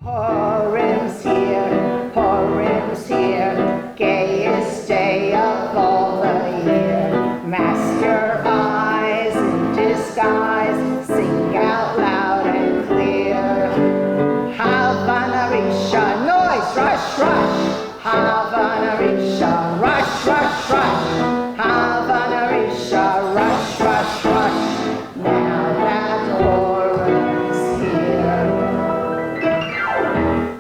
Purim's here, gayest day of all the year. Mask your eyes in disguise, sing out loud and clear. Havana Risha, noise, rush, rush. Havana Risha, rush, rush, rush. Havana Risha, rush, rush, rush. Now that Purim's here.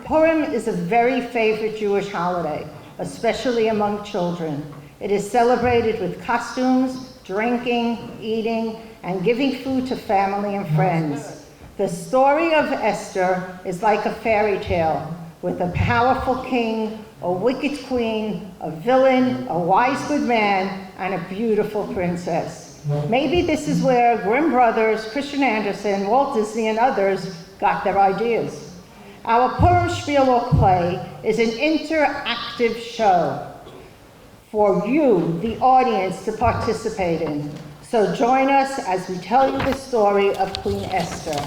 Purim is a very favorite Jewish holiday, especially among children. It is celebrated with costumes, drinking, eating, and giving food to family and friends. The story of Esther is like a fairy tale, with a powerful king, a wicked queen, a villain, a wise good man, and a beautiful princess. Maybe this is where Grimm Brothers, Christian Andersen, Walt Disney, and others got their ideas. Our Purim Spiel or play is an interactive show for you, the audience, to participate in. So join us as we tell you the story of Queen Esther.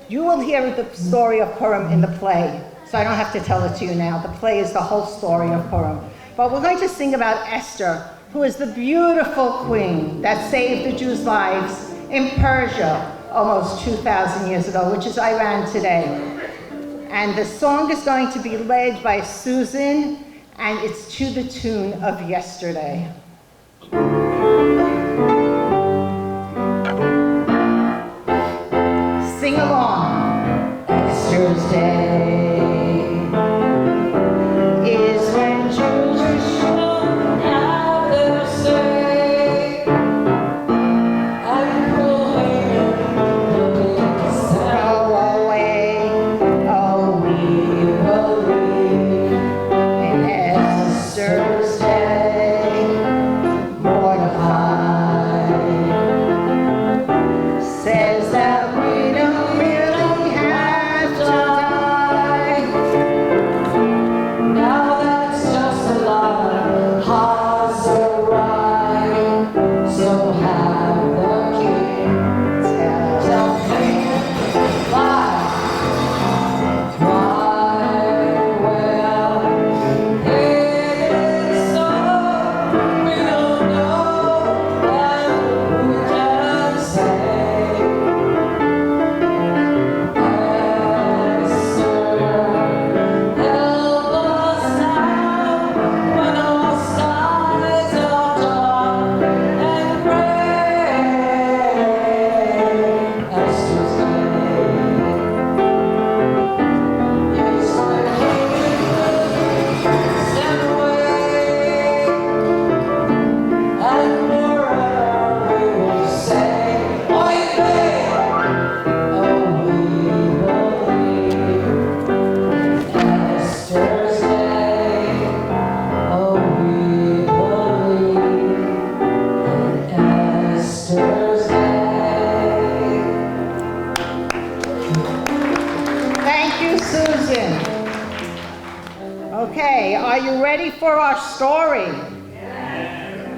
You will hear the story of Purim in the play, so I don't have to tell it to you now. The play is the whole story of Purim. But we're going to sing about Esther, who is the beautiful queen that saved the Jews' lives in Persia almost 2,000 years ago, which is Iran today. And the song is going to be led by Susan, and it's to the tune of Yesterday. Sing along. Esther's Day is when Jews are shown how their say, and cruel Haman go away. Oh, we believe in Esther's Day. Mordecai says that we don't really have to die. Now that's just a lie. Hazarai, so have the king tell Haman why well it is so. We don't know what we can say. Esther, help us now when our skies are dark and gray. Esther's Day is when Haman sent away, and forever we will say, oy vey. Oh, we believe Esther's Day. Oh, we believe Esther's Day. Thank you, Susan. Okay, are you ready for our story?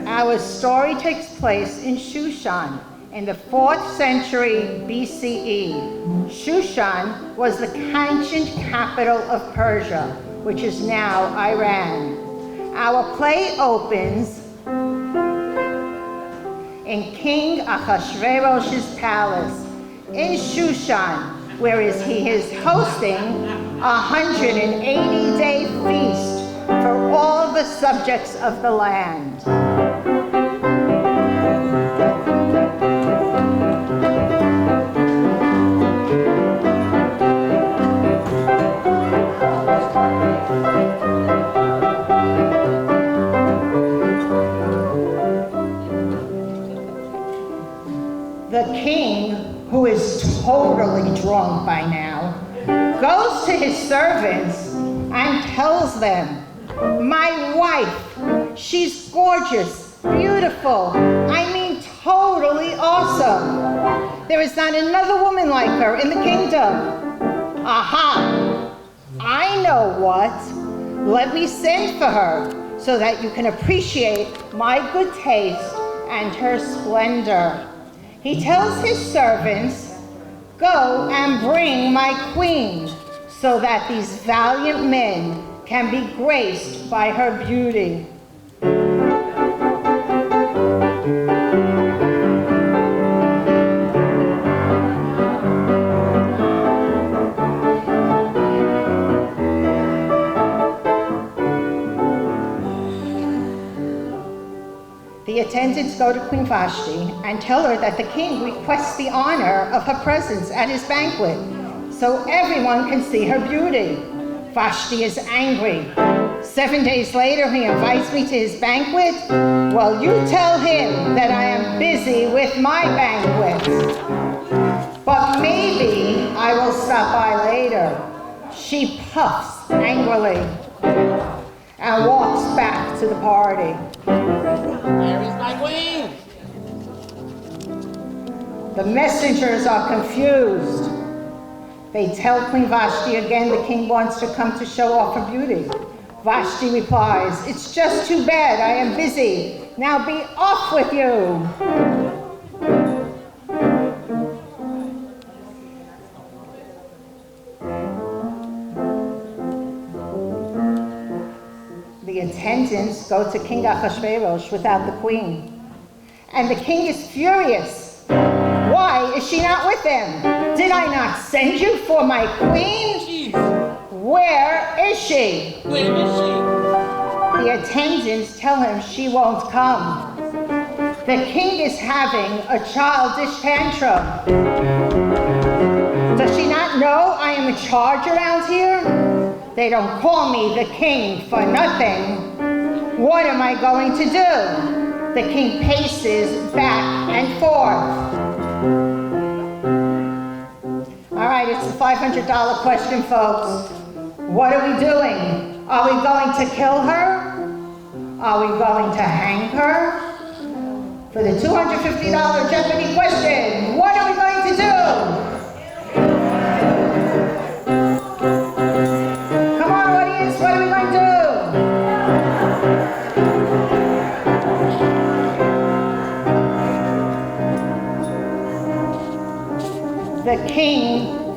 Our story takes place in Shushan in the 4th century BCE. Shushan was the ancient capital of Persia, which is now Iran. Our play opens in King Ahasuerus's palace in Shushan, where he is hosting a 180-day feast for all the subjects of the land. The king, who is totally drunk by now, goes to his servants and tells them, "My wife, she's gorgeous, beautiful, I mean totally awesome. There is not another woman like her in the kingdom. Aha, I know what. Let me send for her so that you can appreciate my good taste and her splendor." He tells his servants, "Go and bring my queen." so that these valiant men can be graced by her beauty. The attendants go to Queen Vashti and tell her that the king requests the honor of her presence at his banquet, so everyone can see her beauty. Vashti is angry. 7 days later, he invites me to his banquet. Well, you tell him that I am busy with my banquet. But maybe I will stop by later. She puffs angrily and walks back to the party. Where is my queen? The messengers are confused. They tell Queen Vashti again the king wants to come to show off her beauty. Vashti replies, "It's just too bad, I am busy. Now be off with you." The attendants go to King Ahasuerus without the queen. And the king is furious. Why is she not with them? Did I not send you for my queen? Jeez. Where is she? Where is she? The attendants tell him she won't come. The king is having a childish tantrum. Does she not know I am in charge around here? They don't call me the king for nothing. What am I going to do? The king paces back and forth. All right, it's a $500 question, folks. What are we doing? Are we going to kill her? Are we going to hang her? For the $250 Jeopardy question, what are we going to do? Come on, audience, what are we going to do? The king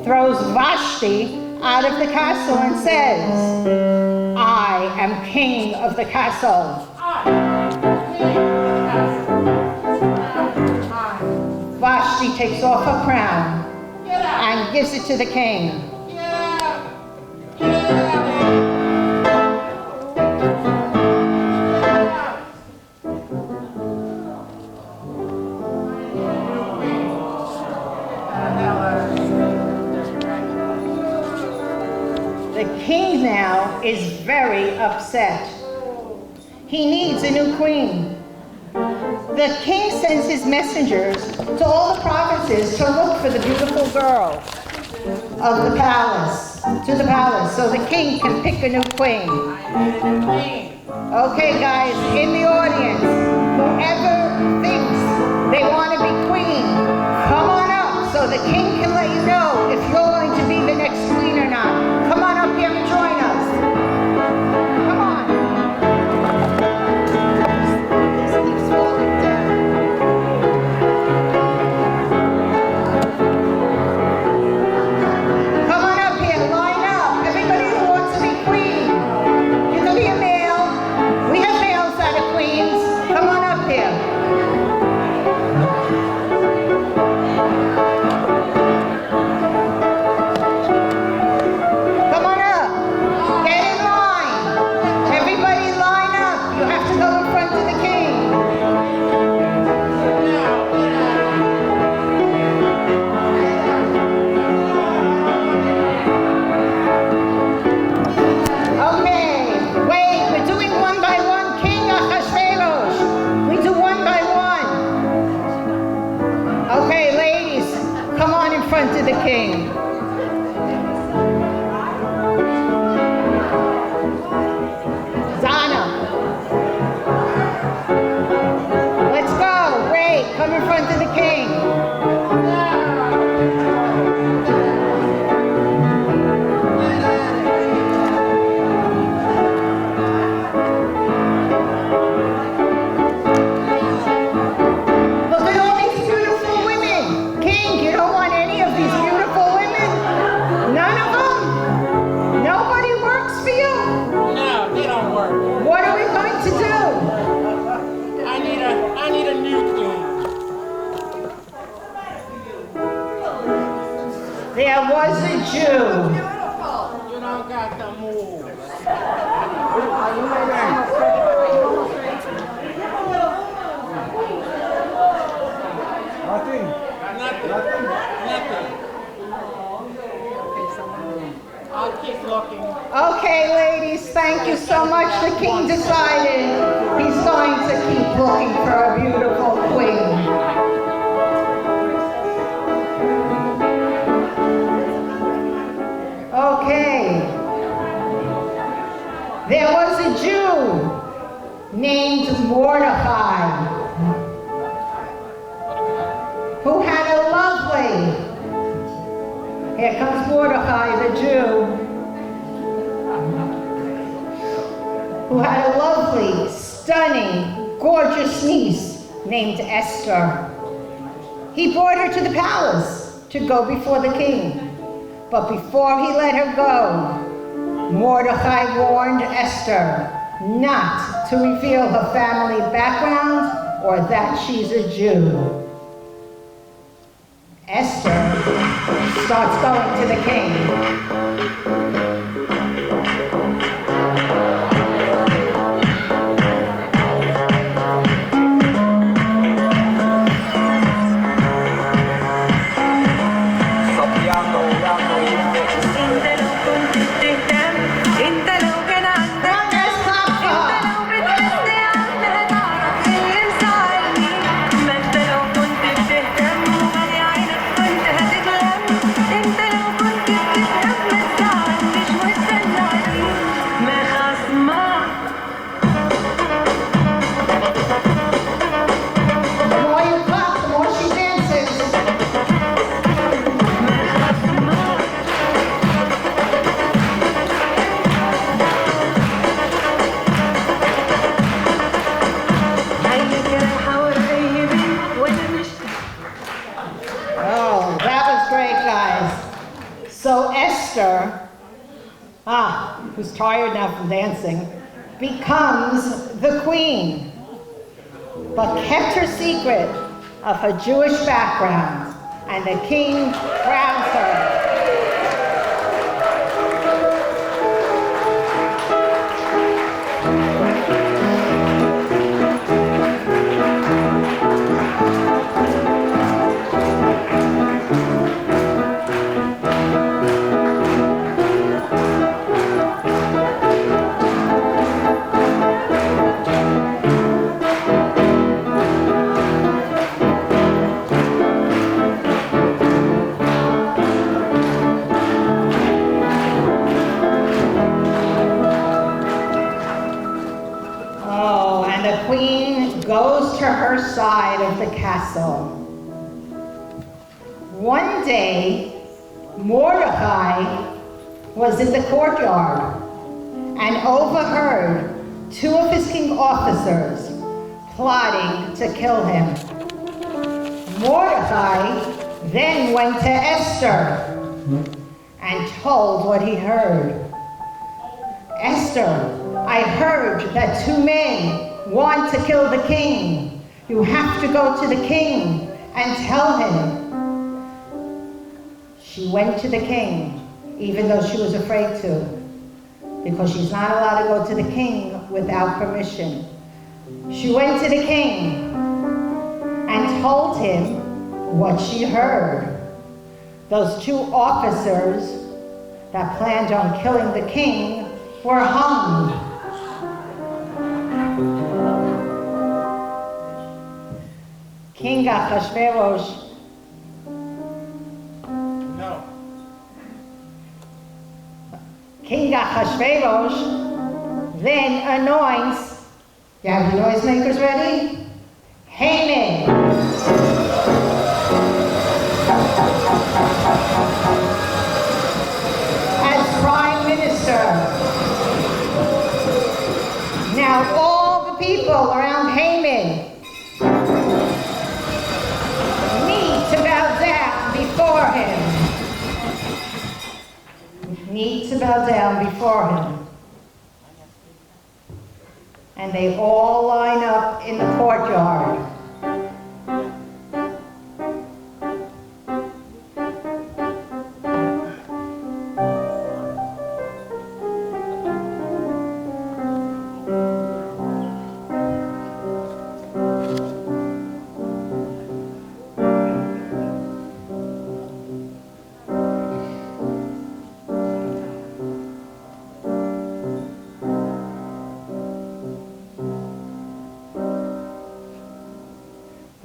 throws Vashti out of the castle and says, "I am king of the castle." Vashti takes off her crown and gives it to the king. The king now is very upset. He needs a new queen. The king sends his messengers to all the provinces to look for the beautiful girl of the palace, so the king can pick a new queen. Okay, guys, in the audience, whoever thinks they want to be queen, come on up so the king can let you know if you're going to be the next queen or not. Come on up here and join us. Come on. This keeps falling down. Come on up here, line up. Everybody who wants to be queen. You can be a male. We have males that are queens. Come on up here. There was a Jew. You don't got to move. Nothing. Nothing. I'll keep looking. Okay, ladies, thank you so much. The king decided he's going to keep looking for a beautiful queen. Okay. There was a Jew named Mordecai who had a lovely, here comes Mordecai the Jew, who had a lovely, stunning, gorgeous niece named Esther. He brought her to the palace to go before the king. But before he let her go, Mordecai warned Esther not to reveal her family background or that she's a Jew. Esther starts going to the king. Who's tired now from dancing, becomes the queen, but kept her secret of her Jewish background, and the king crowns her. Goes to her side of the castle. One day, Mordecai was in the courtyard and overheard two of his king officers plotting to kill him. Mordecai then went to Esther and told what he heard. Esther, I heard that two men want to kill the king. You have to go to the king and tell him. She went to the king, even though she was afraid to, because she's not allowed to go to the king without permission. She went to the king and told him what she heard. Those two officers that planned on killing the king were hung. King Ahasuerus. No. King Ahasuerus then anoints, you have the noisemakers ready? Haman. As prime minister. Now all the people around Haman need to bow down before him. And they all line up in the courtyard.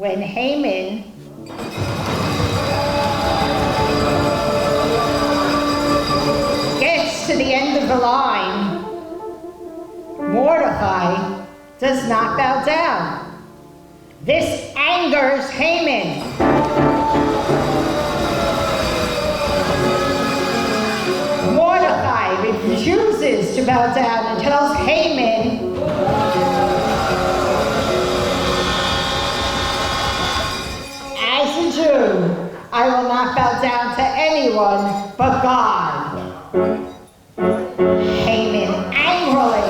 When Haman gets to the end of the line, Mordecai does not bow down. This angers Haman. Mordecai refuses to bow down and tells Haman, as a Jew, I will not bow down to anyone but God. Haman angrily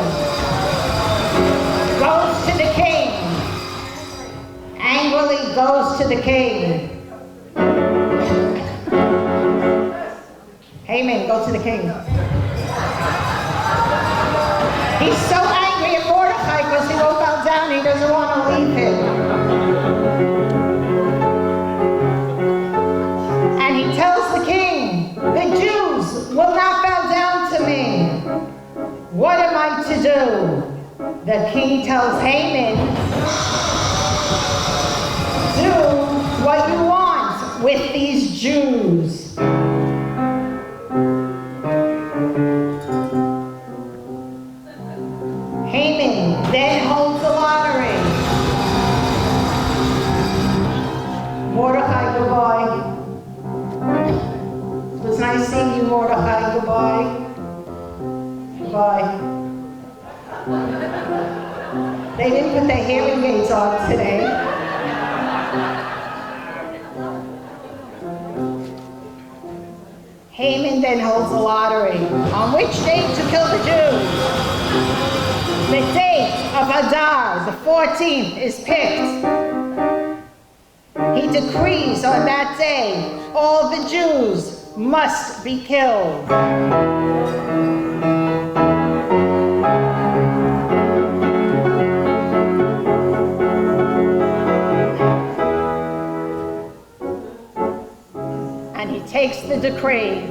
goes to the king. Angrily goes to the king. Haman, go to the king. He's so angry at Mordecai because he won't bow down. He doesn't want to leave him. And he tells the king, the Jews will not bow down to me. What am I to do? The king tells Haman, do what you want with these Jews. Haman then holds the lottery. Mordecai, goodbye. It was nice seeing you, Mordecai. Goodbye. Goodbye. They didn't put their hearing aids on today. Haman then holds the lottery. On which date to kill the Jews? The date of Adar, the 14th, is picked. He decrees on that day, all the Jews must be killed. And he takes the decree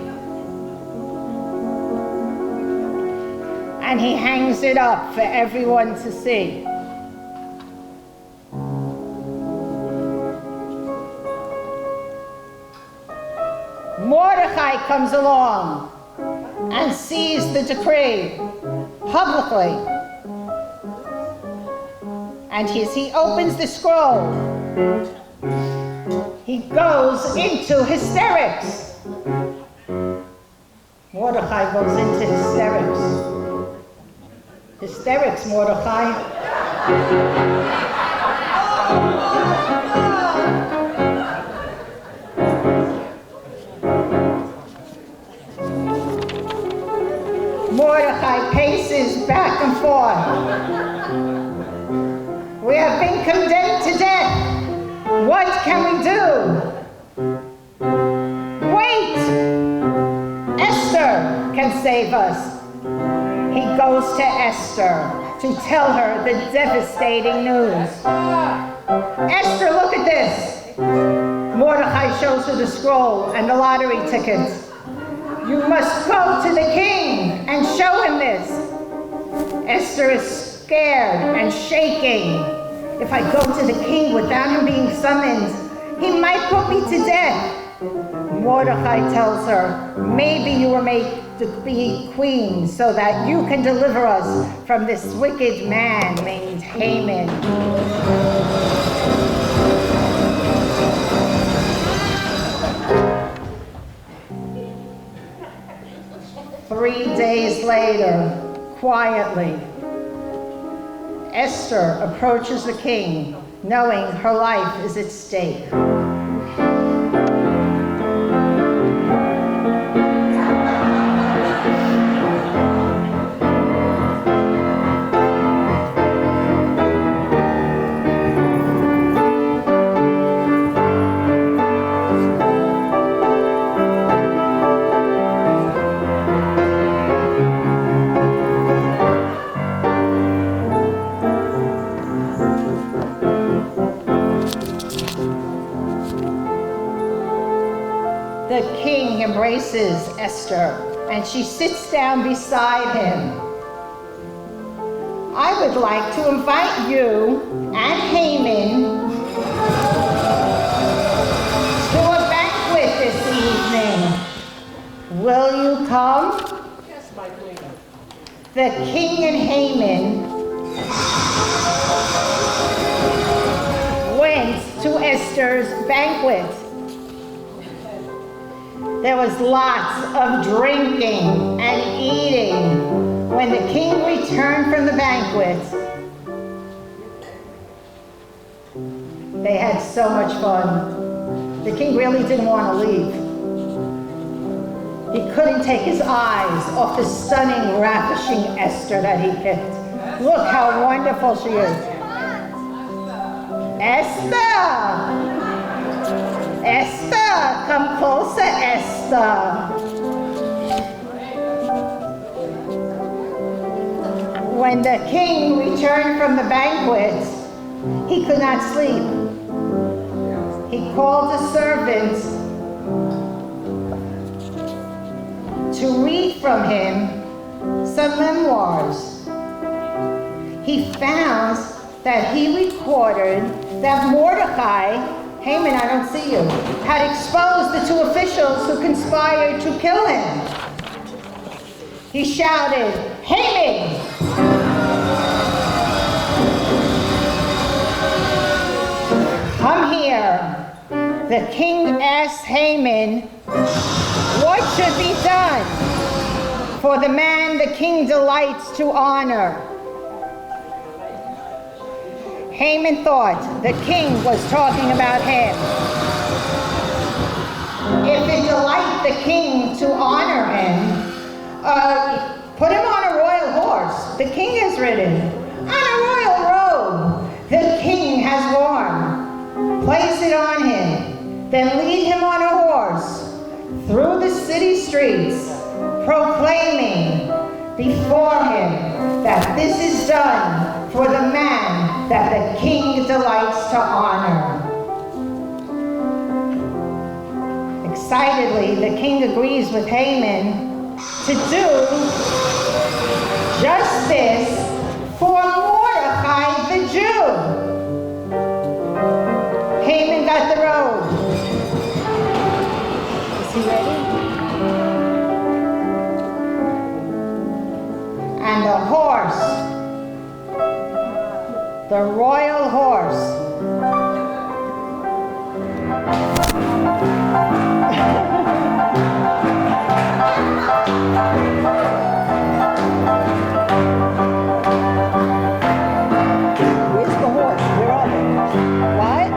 and he hangs it up for everyone to see. Mordecai comes along and sees the decree publicly. And as he opens the scroll, he goes into hysterics. Mordecai goes into hysterics. Hysterics, Mordecai. Mordecai paces back and forth. We have been condemned to death. What can we do? Wait! Esther can save us. He goes to Esther to tell her the devastating news. Esther, look at this. Mordecai shows her the scroll and the lottery tickets. You must go to the king and show him this. Esther is scared and shaking. If I go to the king without him being summoned, he might put me to death. Mordecai tells her, maybe you were made to be queen so that you can deliver us from this wicked man named Haman. Three days later, quietly, Esther approaches the king, knowing her life is at stake. The king embraces Esther, and she sits down beside him. I would like to invite you and Haman will you come? Yes, my queen. The king and Haman went to Esther's banquet. There was lots of drinking and eating. When the king returned from the banquet, they had so much fun. The king really didn't want to leave. He couldn't take his eyes off the stunning, ravishing Esther that he picked. Look how wonderful she is. Esther! Esther! Come closer, Esther! When the king returned from the banquet, he could not sleep. He called a servant to read from him some memoirs. He found that he recorded that Mordecai, Haman, I don't see you, had exposed the two officials who conspired to kill him. He shouted, "Haman! Come here." The king asked Haman what should be done for the man the king delights to honor. Haman thought the king was talking about him. If it delight the king to honor him, put him on a royal horse. The king has ridden. On a royal robe the king has worn. Place it on him. Then lead him on a horse through the city streets, proclaiming before him that this is done for the man that the king delights to honor. Excitedly, the king agrees with Haman to do just this for Mordecai the Jew. Haman got the robe. Is he ready? And the horse, the royal horse. Where's the horse? Where are they? What?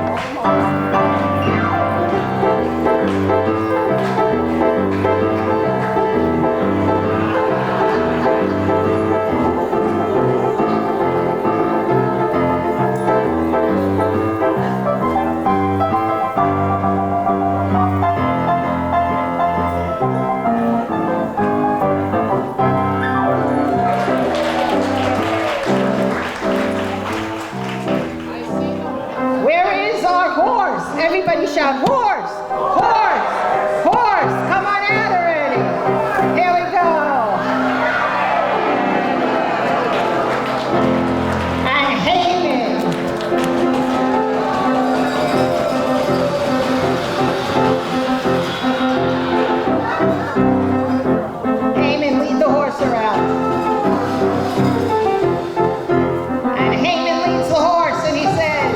Everybody shout, horse! Horse! Horse! Come on out already! Here we go! And Haman! Haman, lead the horse around. And Haman leads the horse and he says,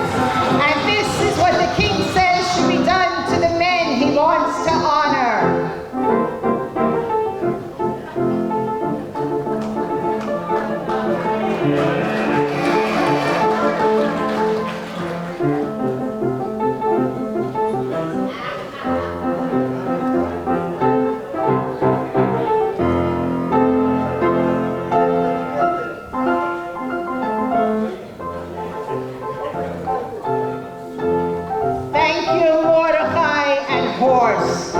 and this is what the king says should be done to the men he wants to honor. Thank you, Mordecai and horse.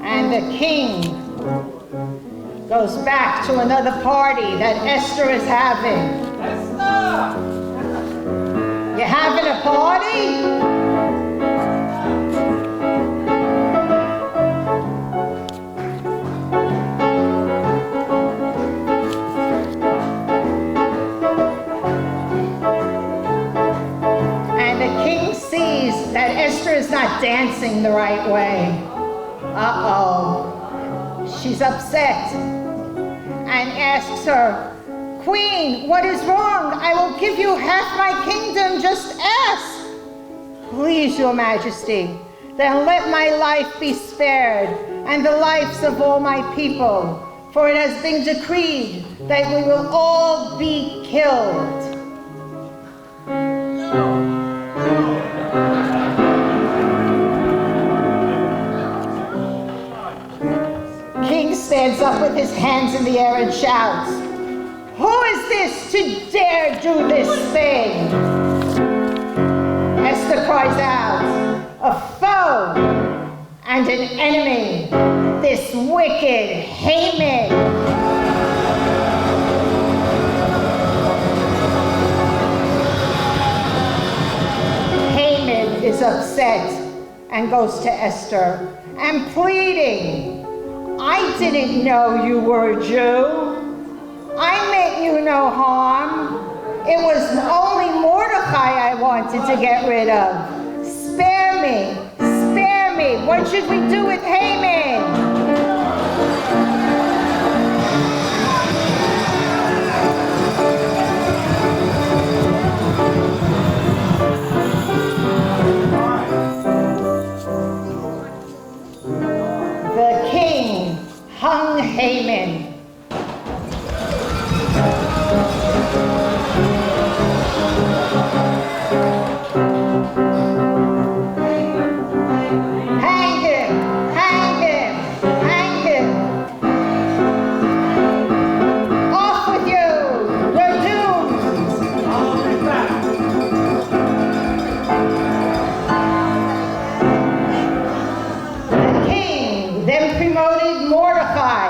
And the king goes back to another party that Esther is having. Esther! You having a party? dancing the right way. Uh-oh. She's upset and asks her, "Queen, what is wrong? I will give you half my kingdom, just ask." "Please, your majesty, then let my life be spared and the lives of all my people, for it has been decreed that we will all be killed." King stands up with his hands in the air and shouts, "Who is this to dare do this thing?" Esther cries out, "A foe and an enemy, this wicked Haman." Haman is upset and goes to Esther and pleading, "I didn't know you were a Jew. I meant you no harm. It was only Mordecai I wanted to get rid of. Spare me, spare me. What should we do with Haman?" The king hung Haman. Hang him, hang him, hang him. Off with you, you're doomed. The king then promoted Mordecai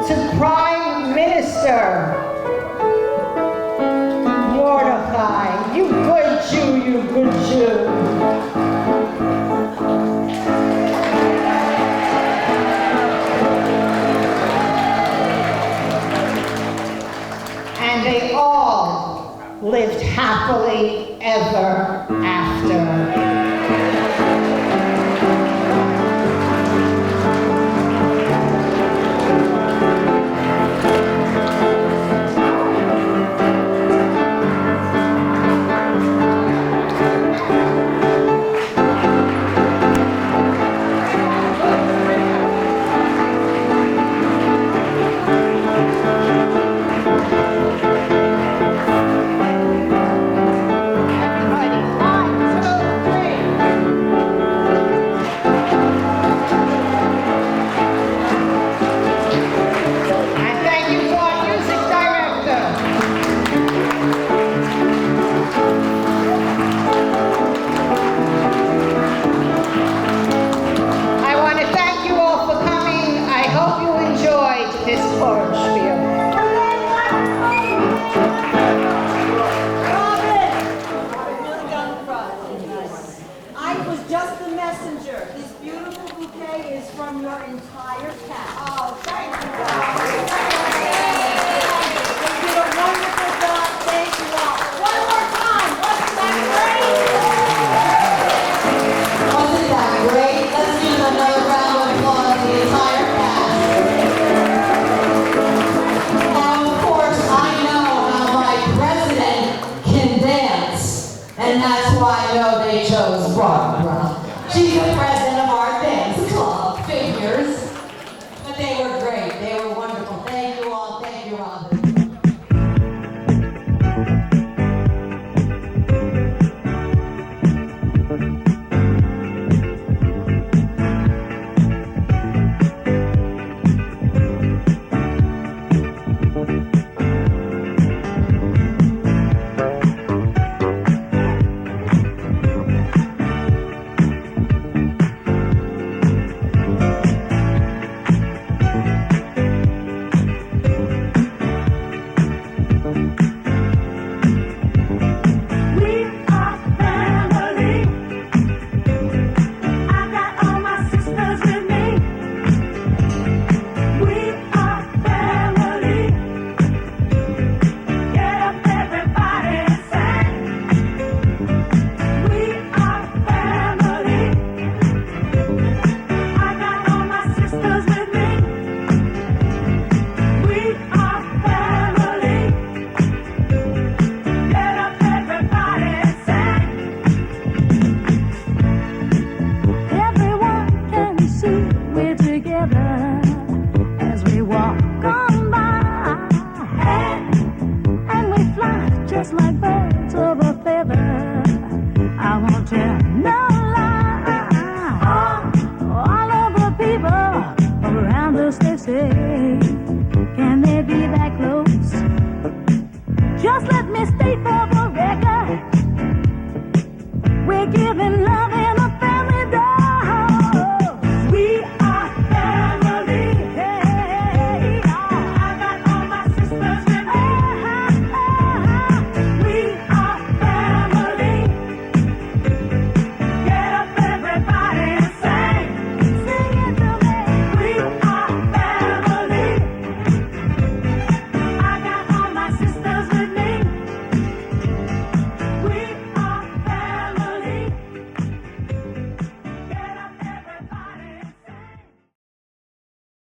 to prime minister. Mordecai, you good Jew, you good Jew. And they all lived happily ever after. And that's why I know they chose Barbara. She's the president of our dance club, figures. But they were great. They were wonderful. Thank you all. Thank you, Robin. we're giving love